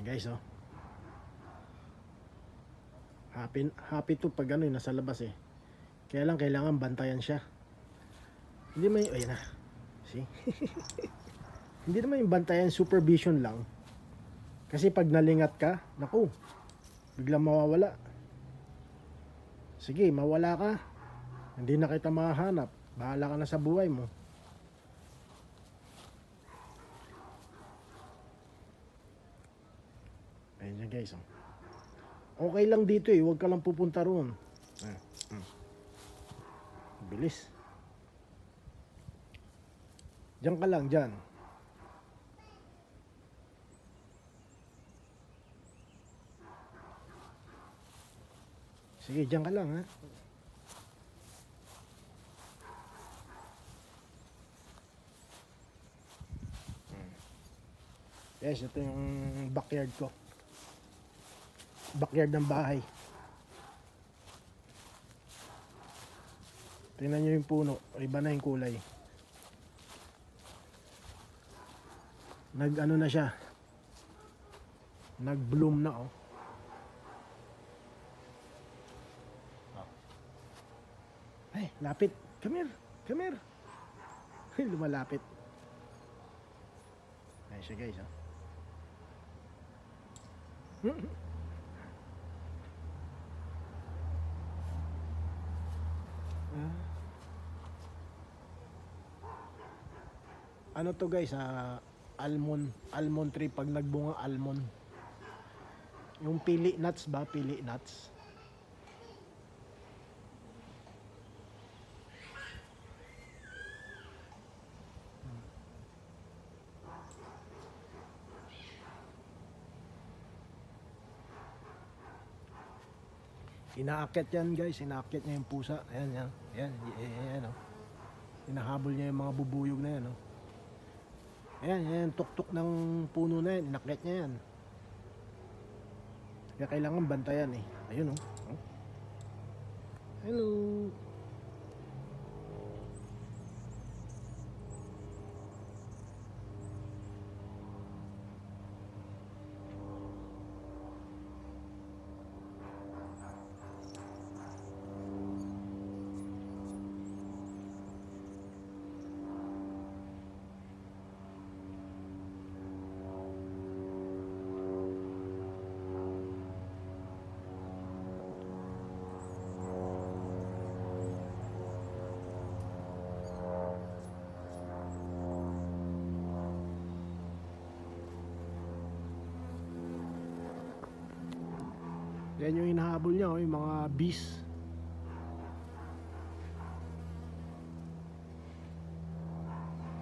guys, oh. Happy to pag ano, nasa labas eh. Kaya lang kailangan bantayan siya. Hindi man yung, ayun na. See? Hindi naman yung bantayan, supervision lang. Kasi pag nalingat ka, naku, biglang mawawala. Sige, mawala ka. Hindi na kita mahanap. Bahala ka na sa buhay mo. Ayun yan guys, oh. Okay lang dito eh, huwag ka lang pupunta roon. Bilis. Diyan ka lang, diyan. Sige, diyan ka lang, ha. Yes, ito yung backyard ko. Backyard ng bahay. Tingnan nyo yung puno, iba na yung kulay. Nag-ano na siya, nag-bloom na, oh. Ay, lapit. Come here, come here. Lumalapit. Ay siya guys, oh. Ano to guys, almond tree. Pag nagbunga almond, yung pili nuts ba, pili nuts. Inaakyat yan guys, inaakyat niya yung pusa. Ayan, ayan, oh. Hinahabol niya yung mga bubuyog na yan, oh. Ayan, tuktok ng puno na yan, inakyat niya yan. Kaya kailangan bantayan eh. Ayun, oh. Hello. Yan yung hinahabol niya, oh, yung mga bees.